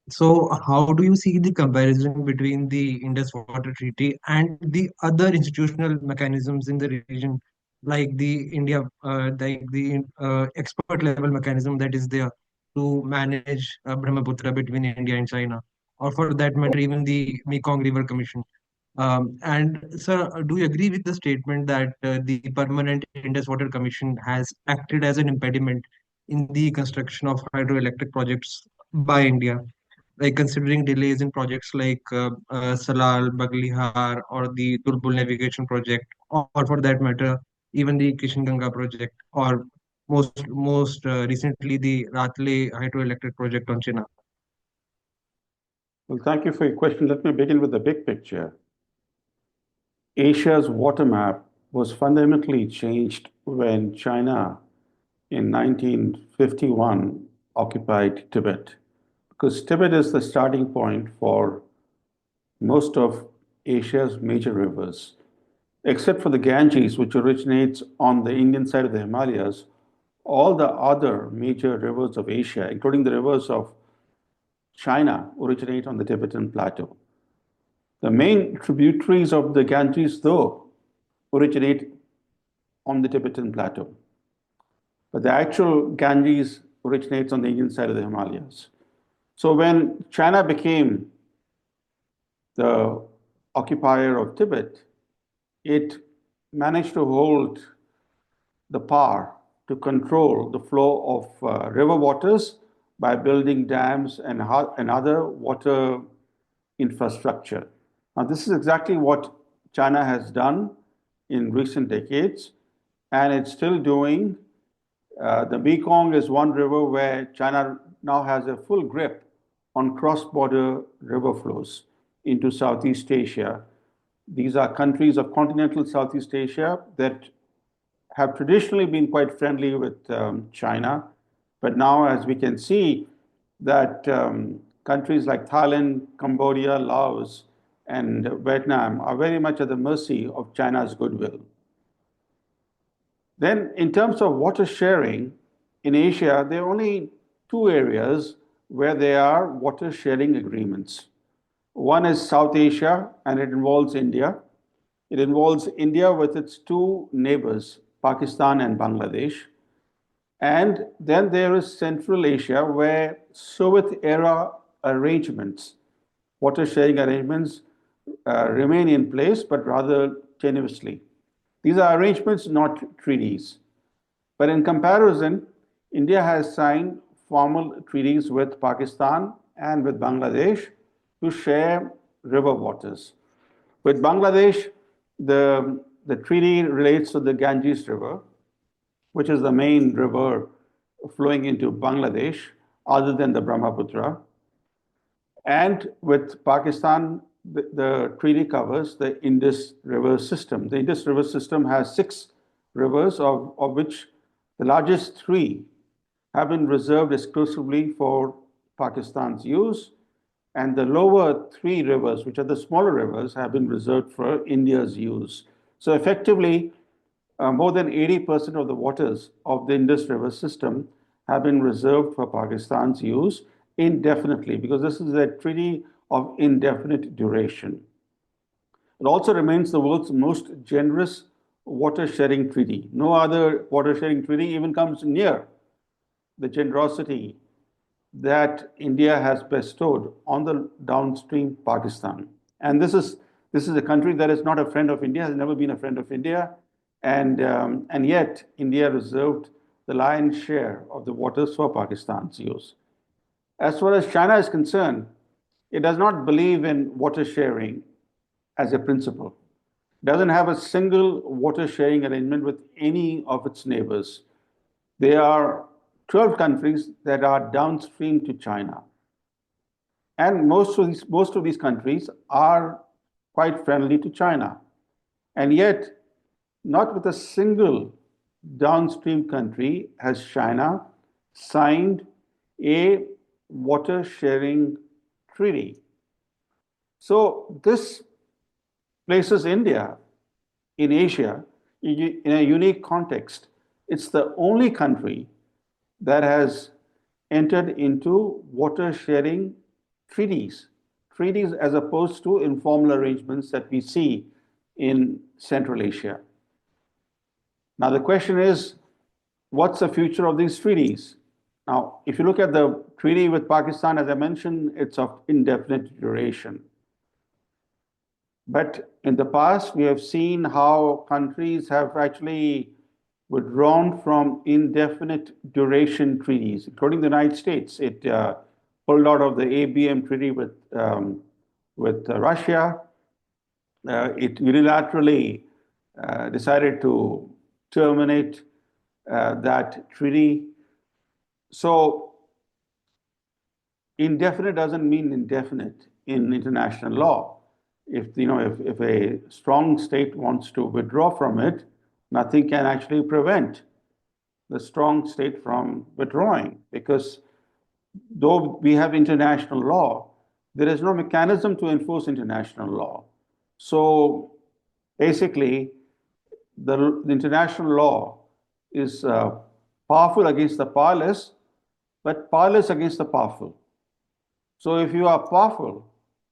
So, how do you see the comparison between the Indus Water Treaty and the other institutional mechanisms in the region, like the India, like the expert level mechanism that is there to manage Brahmaputra between India and China, or for that matter, even the Mekong River Commission? And sir, do you agree with the statement that the Permanent Indus Water Commission has acted as an impediment in the construction of hydroelectric projects by India? Like considering delays in projects like Salal, Baglihar, or the Tulpul navigation project, or for that matter, even the Kishinganga project, or most recently the Ratle hydroelectric project on China. Well, thank you for your question. Let me begin with the big picture. Asia's water map was fundamentally changed when China in 1951 occupied Tibet, because Tibet is the starting point for most of Asia's major rivers. Except for the Ganges, which originates on the Indian side of the Himalayas, all the other major rivers of Asia, including the rivers of China, originate on the Tibetan plateau. The main tributaries of the Ganges, though, originate on the Tibetan plateau. But the actual Ganges originates on the Indian side of the Himalayas. So when China became the occupier of Tibet, it managed to hold the power to control the flow of river waters by building dams and other water infrastructure. Now, this is exactly what China has done in recent decades, and it's still doing. The Mekong is one river where China now has a full grip on cross-border river flows into Southeast Asia. These are countries of continental Southeast Asia that have traditionally been quite friendly with China. But now, as we can see, that countries like Thailand, Cambodia, Laos, and Vietnam are very much at the mercy of China's goodwill. Then, in terms of water sharing, in Asia, there are only two areas where there are water sharing agreements. One is South Asia, and it involves India. It involves India with its two neighbors, Pakistan and Bangladesh. And then there is Central Asia, where Soviet era arrangements, water sharing arrangements, remain in place, but rather tenuously. These are arrangements, not treaties. But in comparison, India has signed formal treaties with Pakistan and with Bangladesh to share river waters. With Bangladesh, the treaty relates to the Ganges River, which is the main river flowing into Bangladesh, other than the Brahmaputra. And with Pakistan, the treaty covers the Indus River system. The Indus River system has 6 rivers, of which the largest 3 have been reserved exclusively for Pakistan's use, and the lower 3 rivers, which are the smaller rivers, have been reserved for India's use. So effectively, more than 80% of the waters of the Indus River system have been reserved for Pakistan's use indefinitely, because this is a treaty of indefinite duration. It also remains the world's most generous water sharing treaty. No other water sharing treaty even comes near the generosity that India has bestowed on the downstream Pakistan. And this is a country that is not a friend of India, has never been a friend of India, and yet India reserved the lion's share of the waters for Pakistan's use. As far as China is concerned, it does not believe in water sharing as a principle. It doesn't have a single water sharing arrangement with any of its neighbors. There are 12 countries that are downstream to China. And most of these countries are quite friendly to China. And yet, not with a single downstream country has China signed a water sharing treaty. So this places India in Asia in a unique context. It's the only country that has entered into water sharing treaties, treaties as opposed to informal arrangements that we see in Central Asia. Now, the question is, what's the future of these treaties? Now, if you look at the treaty with Pakistan, as I mentioned, it's of indefinite duration. But in the past, we have seen how countries have actually withdrawn from indefinite duration treaties, including the United States. It pulled out of the ABM treaty with Russia. It unilaterally decided to terminate that treaty. So indefinite doesn't mean indefinite in international law. If a strong state wants to withdraw from it, nothing can actually prevent the strong state from withdrawing, because though we have international law, there is no mechanism to enforce international law. So basically, the international law is powerful against the powerless, but powerless against the powerful. So if you are powerful,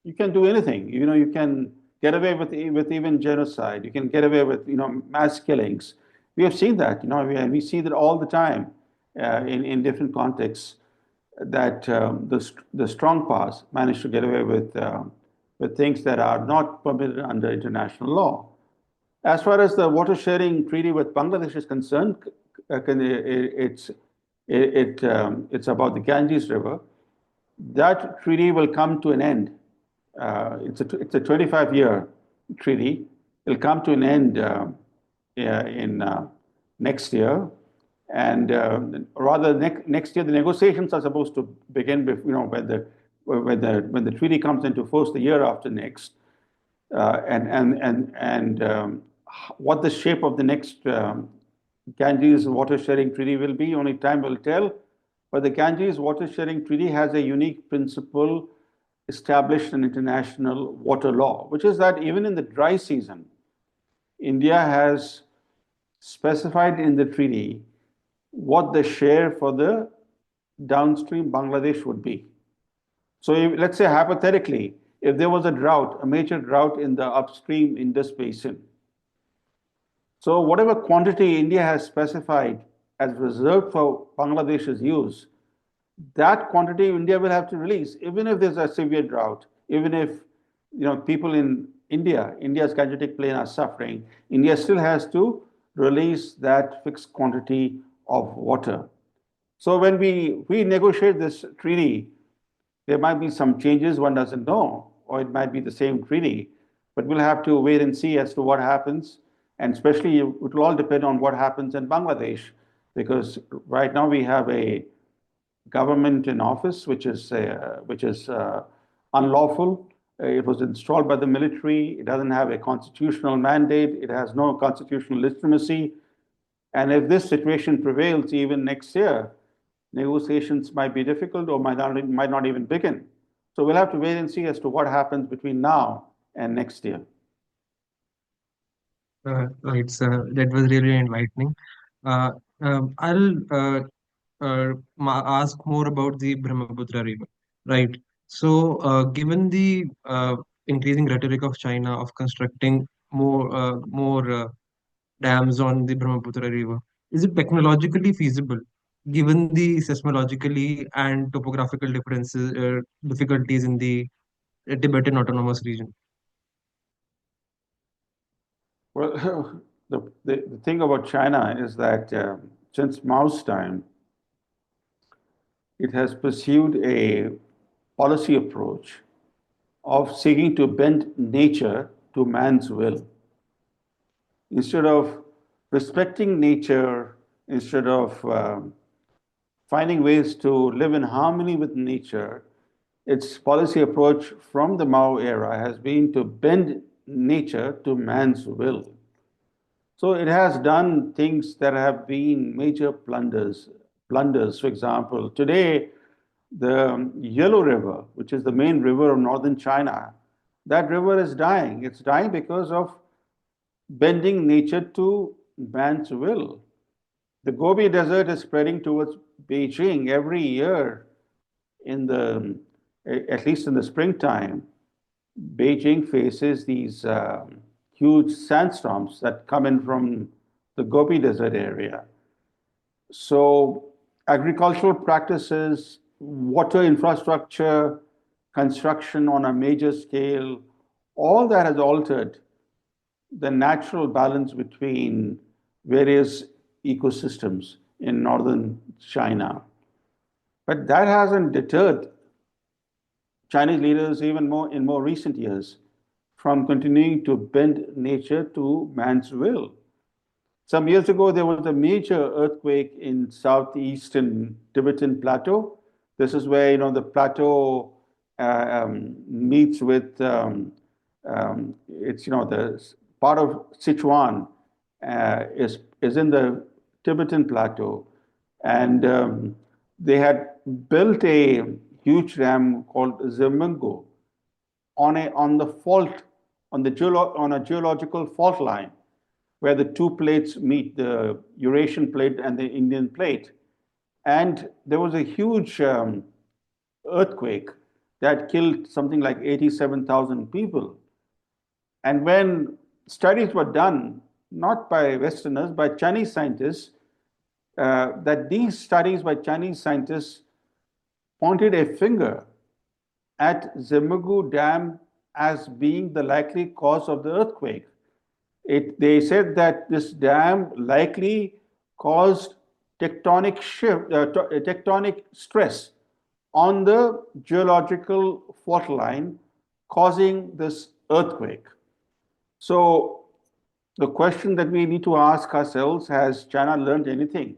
you can do anything. You can get away with even genocide. You can get away with mass killings. We have seen that. We see that all the time in different contexts, that the strong powers manage to get away with things that are not permitted under international law. As far as the water sharing treaty with Bangladesh is concerned, it's about the Ganges River. That treaty will come to an end. It's a 25-year treaty. It'll come to an end in next year, and rather next year the negotiations are supposed to begin. When the treaty comes into force the year after next, and what the shape of the next Ganges water sharing treaty will be, only time will tell. But the Ganges water sharing treaty has a unique principle established in international water law, which is that even in the dry season, India has specified in the treaty what the share for the downstream Bangladesh would be. So let's say hypothetically, if there was a drought, a major drought in the upstream Indus basin, so whatever quantity India has specified as reserved for Bangladesh's use, that quantity India will have to release, even if there's a severe drought, even if people in India's Gangetic Plain are suffering, India still has to release that fixed quantity of water. So when we negotiate this treaty, there might be some changes, one doesn't know, or it might be the same treaty, but we'll have to wait and see as to what happens. And especially, it will all depend on what happens in Bangladesh, because right now we have a government in office which is unlawful. It was installed by the military. It doesn't have a constitutional mandate. It has no constitutional legitimacy. And if this situation prevails even next year, negotiations might be difficult or might not even begin. So we'll have to wait and see as to what happens between now and next year. Right, sir. That was really enlightening. I'll ask more about the Brahmaputra River, right? So, given the increasing rhetoric of China of constructing more dams on the Brahmaputra River, is it technologically feasible, given the seismologically and topographical difficulties in the Tibetan Autonomous Region? Well, the thing about China is that since Mao's time, it has pursued a policy approach of seeking to bend nature to man's will. Instead of respecting nature, instead of finding ways to live in harmony with nature, its policy approach from the Mao era has been to bend nature to man's will. So it has done things that have been major blunders. For example, today, the Yellow River, which is the main river of northern China, that river is dying. It's dying because of bending nature to man's will. The Gobi Desert is spreading towards Beijing every year. at least in the springtime, Beijing faces these huge sandstorms that come in from the Gobi Desert area. So agricultural practices, water infrastructure, construction on a major scale, all that has altered the natural balance between various ecosystems in northern China. But that hasn't deterred Chinese leaders even more in more recent years from continuing to bend nature to man's will. Some years ago, there was a major earthquake in southeastern Tibetan plateau. This is where the plateau meets with it's the part of Sichuan is in the Tibetan plateau, and they had built a huge dam called Zimungu on the fault on a geological fault line where the two plates meet, the Eurasian plate and the Indian plate. And there was a huge earthquake that killed something like 87,000 people. And when studies were done, not by Westerners, by Chinese scientists, that these studies by Chinese scientists pointed a finger at Zimungu Dam as being the likely cause of the earthquake. They said that this dam likely caused tectonic stress on the geological fault line, causing this earthquake. So the question that we need to ask ourselves, has China learned anything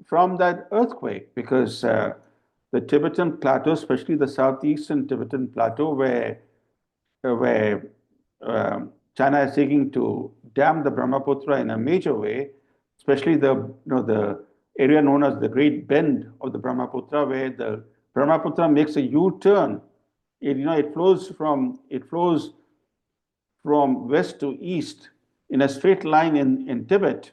from that earthquake? Because the Tibetan plateau, especially the southeastern Tibetan plateau, where China is seeking to dam the Brahmaputra in a major way, especially the area known as the Great Bend of the Brahmaputra, where the Brahmaputra makes a U-turn. It flows from west to east in a straight line in Tibet,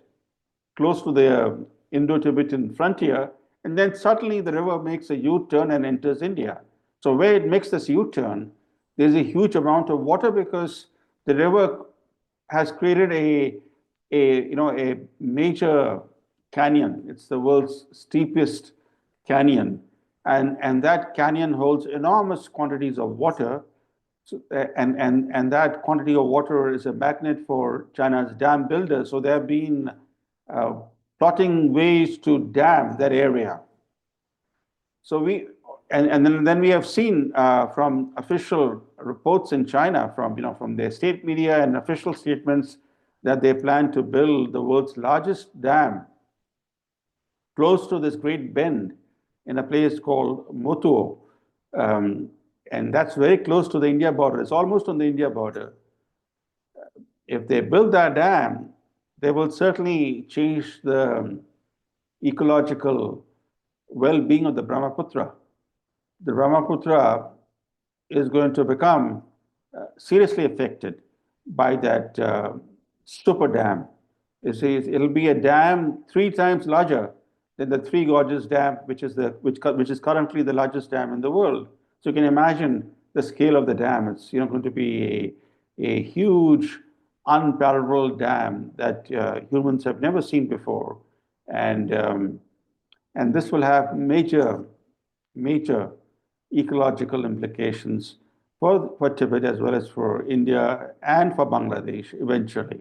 close to the Indo-Tibetan frontier, and then suddenly the river makes a U-turn and enters India. So where it makes this U-turn, there's a huge amount of water because the river has created a major canyon. It's the world's steepest canyon, and that canyon holds enormous quantities of water. So, and that quantity of water is a magnet for China's dam builders. So they have been plotting ways to dam that area. So then we have seen from official reports in China, from their state media and official statements, that they plan to build the world's largest dam close to this Great Bend in a place called Motuo. And that's very close to the India border. It's almost on the India border. If they build that dam, they will certainly change the ecological well-being of the Brahmaputra. The Brahmaputra is going to become seriously affected by that super dam. It'll be a dam 3 times larger than the Three Gorges Dam, which is currently the largest dam in the world. So you can imagine the scale of the dam. It's going to be a huge, unparalleled dam that humans have never seen before, and this will have major ecological implications for Tibet as well as for India and for Bangladesh eventually.